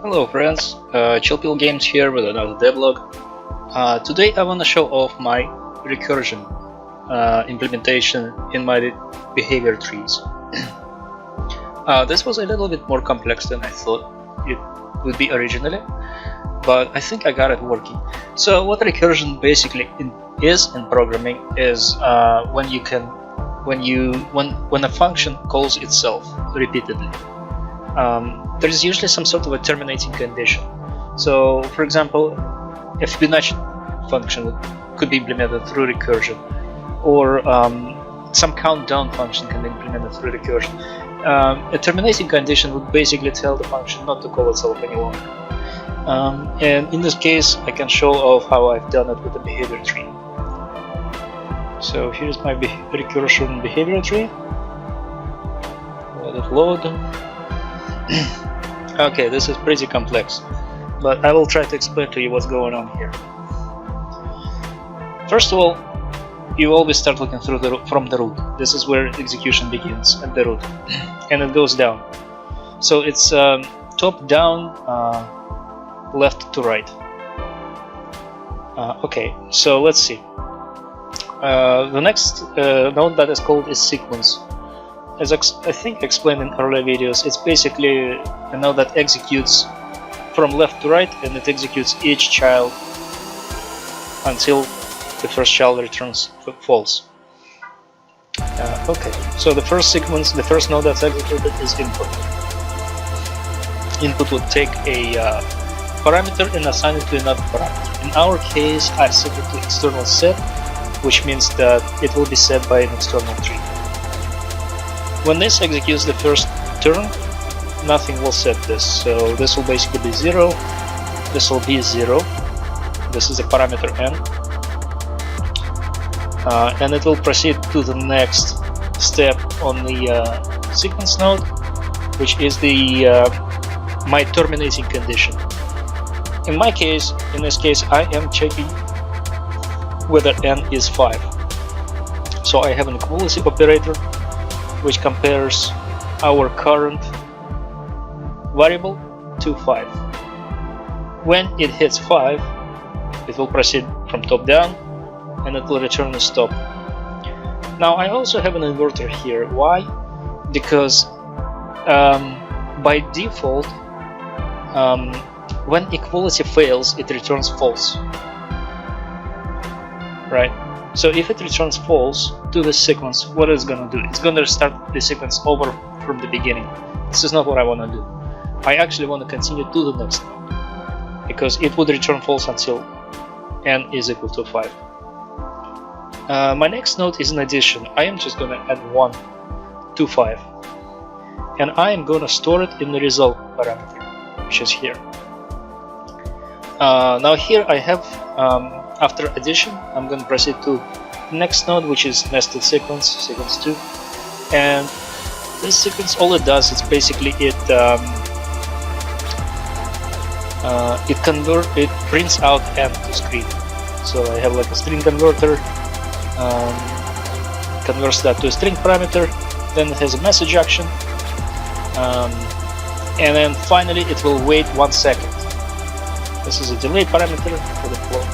Hello friends, Chillpill Games here with another devlog. Today I want to show off my recursion implementation in my behavior trees. This was a little bit more complex than I thought it would be originally, but I think I got it working. So what recursion basically is in programming is when a function calls itself repeatedly. There is usually some sort of a terminating condition. So, for example, a Fibonacci function could be implemented through recursion, or some countdown function can be implemented through recursion. A terminating condition would basically tell the function not to call itself any longer. And in this case, I can show off how I've done it with the behavior tree. So here's my recursion behavior tree. Let it load. Okay, this is pretty complex, but I will try to explain to you what's going on here. First of all, you always start looking from the root. This is where execution begins, at the root, and it goes down. So it's top down, left to right. Okay, so let's see. The next node that is called is sequence. As I think explained in earlier videos, it's basically a node that executes from left to right, and it executes each child until the first child returns false. Okay, so the first sequence, the first node that's executed is input. Input would take a parameter and assign it to another parameter. In our case, I set it to external set, which means that it will be set by an external tree. When this executes the first turn, nothing will set this. So this will basically be 0, this will be 0, this is a parameter n, and it will proceed to the next step on the sequence node, which is the my terminating condition. In this case, I am checking whether n is 5. So I have an equality operator which compares our current variable to 5. When it hits 5, it will proceed from top down, and it will return a stop. Now I also have an inverter here. Why? Because by default, when equality fails, it returns false. Right? So if it returns false to the sequence, what it's gonna do? It's gonna start the sequence over from the beginning. This is not what I wanna do. I actually wanna continue to the next node, because it would return false until n is equal to 5. My next node is an addition. I am just gonna add 1 to 5, and I am gonna store it in the result parameter, which is here. Now here I have after addition, I'm going to proceed to the next node, which is nested sequence, sequence 2. And this sequence, all it does is basically it prints out n to screen. So I have like a string converter, converts that to a string parameter, then it has a message action, and then finally it will wait 1 second. This is a delay parameter for the flow.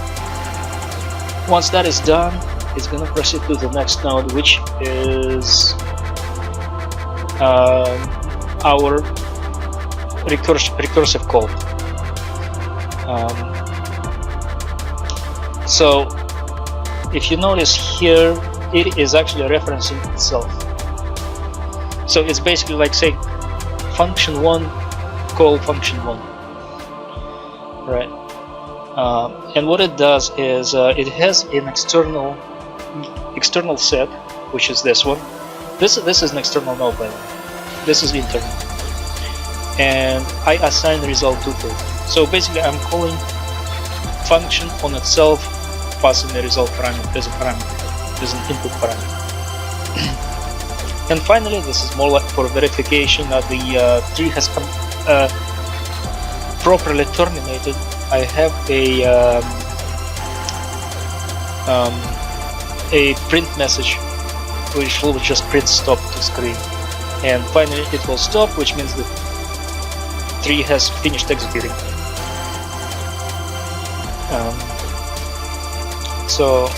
Once that is done, it's going to proceed to the next node, which is our recursive call. So if you notice here, it is actually referencing itself. So it's basically like saying function 1 call function 1, right? And what it does is it has an external set, which is this one. This is an external node, by the way. This is internal, and I assign the result to it. So basically, I'm calling function on itself, passing the result parameter as a parameter, as an input parameter. And finally, this is more like for verification that the tree has properly terminated. I have a print message which will just print stop to screen, and finally it will stop, which means that 3 has finished executing. So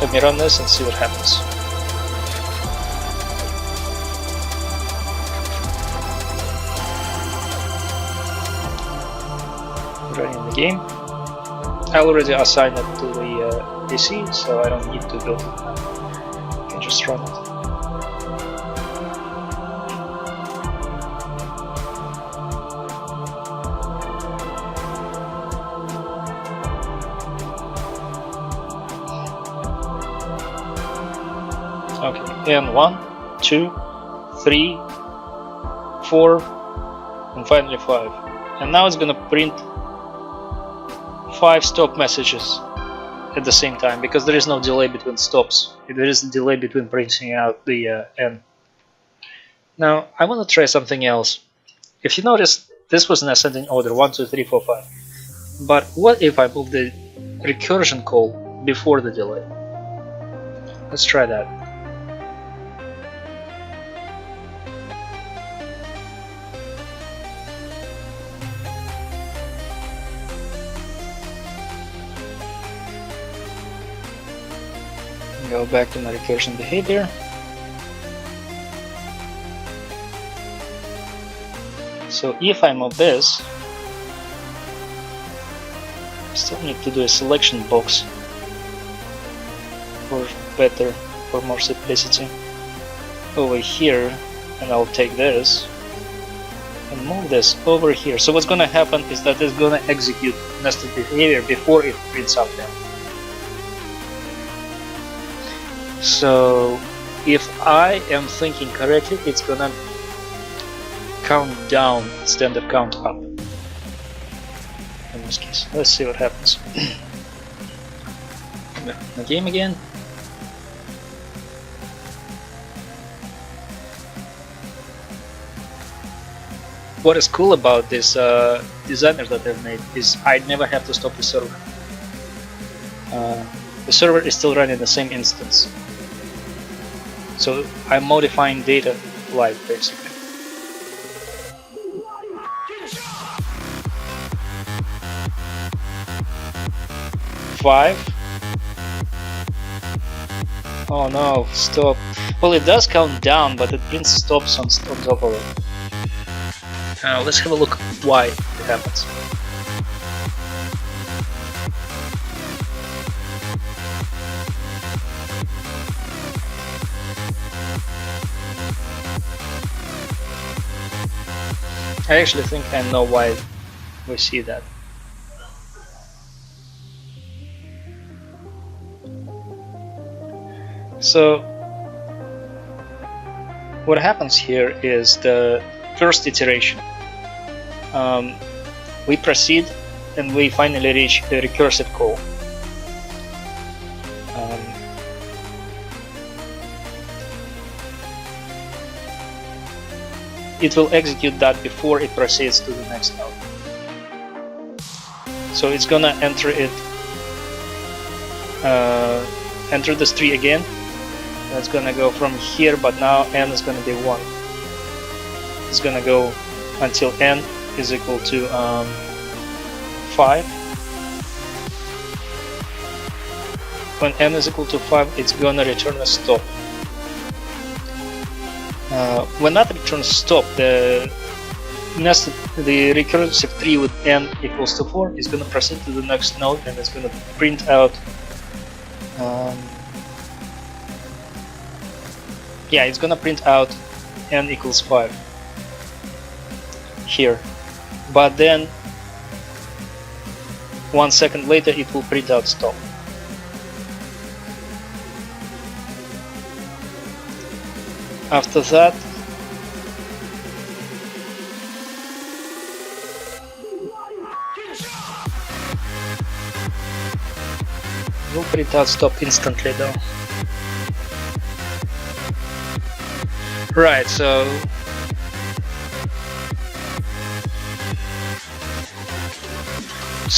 let me run this and see what happens. Running the game. I already assigned it to the PC, so I don't need to build it. I can just run it. Okay, and 1, 2, 3, 4, and finally 5. And now it's gonna print 5 stop messages at the same time, because there is no delay between stops. There is a delay between printing out the N. Now I want to try something else. If you notice, this was an ascending order, 1, 2, 3, 4, 5. But what if I move the recursion call before the delay? Let's try that. Go back to my recursion behavior. So if I move this, I still need to do a selection box for more simplicity over here, and I'll take this and move this over here. So what's gonna happen is that it's gonna execute nested behavior before it prints out them. So if I am thinking correctly, it's gonna count down instead of count up in this case. Let's see what happens. The game again. What is cool about this designers that they've made is I never have to stop the server. The server is still running the same instance. So I'm modifying data live basically. Five. Oh no, stop. Well, it does count down, but it prints stops on top of it. Let's have a look why it happens. I actually think I know why we see that. So what happens here is the first iteration. We proceed and we finally reach the recursive call. It will execute that before it proceeds to the next node. So it's gonna enter it, enter this tree again. It's gonna go from here, but now n is gonna be 1. It's gonna go until n is equal to 5. When n is equal to 5, it's gonna return a stop. When that returns stop, the recursive tree with n equals to 4 is going to proceed to the next node, and it's going to print out. It's going to print out n equals 5 here, but then 1 second later it will print out stop. After that, we'll print out stop instantly though. Right, so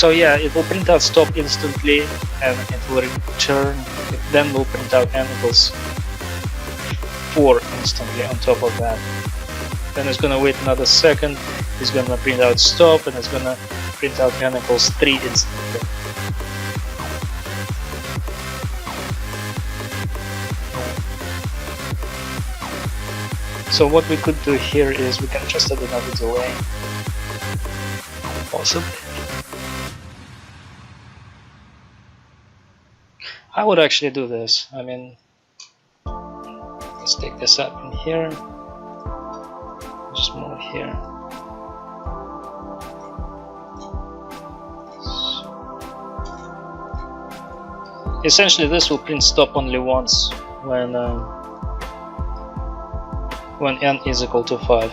yeah, it will print out stop instantly, and it will return. It then will print out n equals 4 instantly on top of that. Then it's gonna wait another second, is gonna print out stop, and it's gonna print out n equals 3 instantly. So what we could do here is we can just add another delay. Possibly. I would actually do this. I mean, let's take this up in here. Just move here. Essentially, this will print stop only once when n is equal to 5.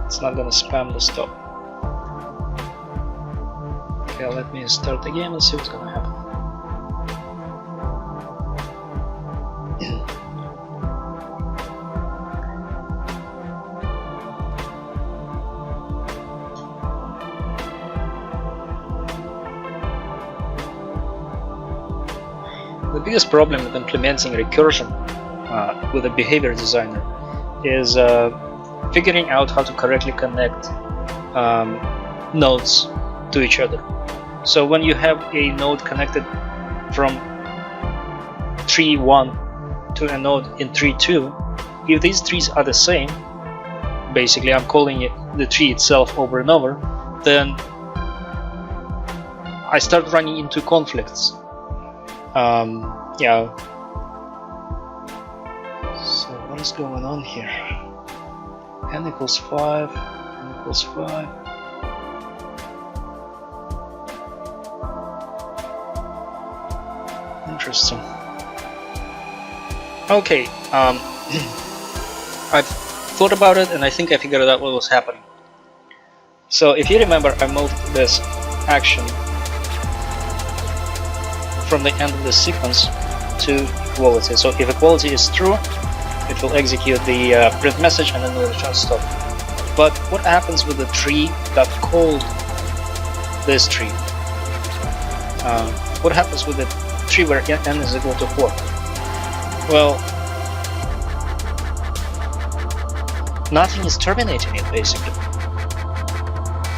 It's not gonna spam the stop. Okay, let me start the game and see what's gonna happen. The biggest problem with implementing recursion with a behavior designer is figuring out how to correctly connect nodes to each other. So when you have a node connected from tree 1 to a node in tree 2, if these trees are the same, basically I'm calling it the tree itself over and over, then I start running into conflicts. Yeah. So what is going on here? N equals 5, n equals 5. Interesting. Okay, I've thought about it and I think I figured out what was happening. So if you remember, I moved this action from the end of the sequence to equality. So if equality is true, it will execute the print message and then it will return stop. But what happens with the tree that called this tree? What happens with the tree where n is equal to 4? Well, nothing is terminating it basically.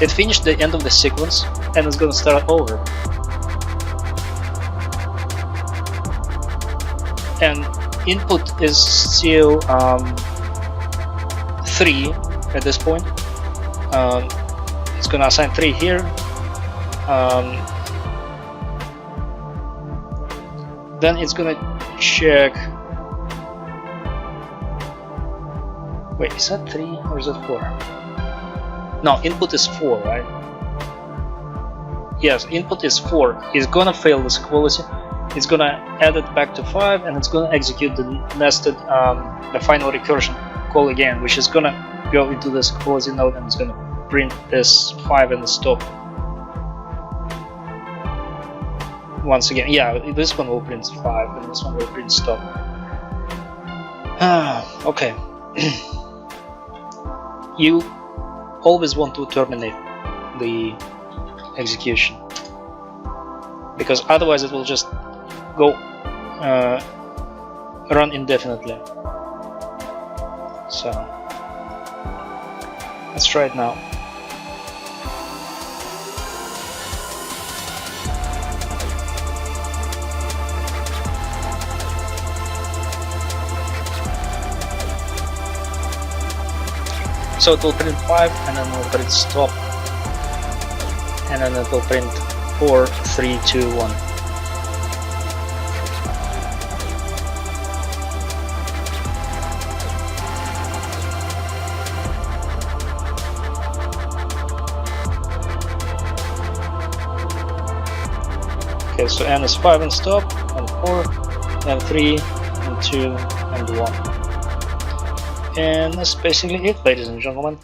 It finished the end of the sequence and it's going to start over. And input is still 3 at this point. It's gonna assign 3 here. Then it's gonna check. Wait, is that 3 or is that 4? No, input is 4, right? Yes, input is 4. It's gonna fail this equality. It's gonna add it back to 5 and it's gonna execute the nested, the final recursion call again, which is gonna go into this equality node and it's gonna print this 5 and the stop. Once again, yeah, this one will print 5 and this one will print stop. Okay. You always want to terminate the execution, because otherwise it will just go run indefinitely. So let's try it now. So it will print 5 and then it will print stop, and then it will print 4, 3, 2, 1. Okay, so n is 5 and stop, and 4, and 3, and 2, and 1. And that's basically it, ladies and gentlemen.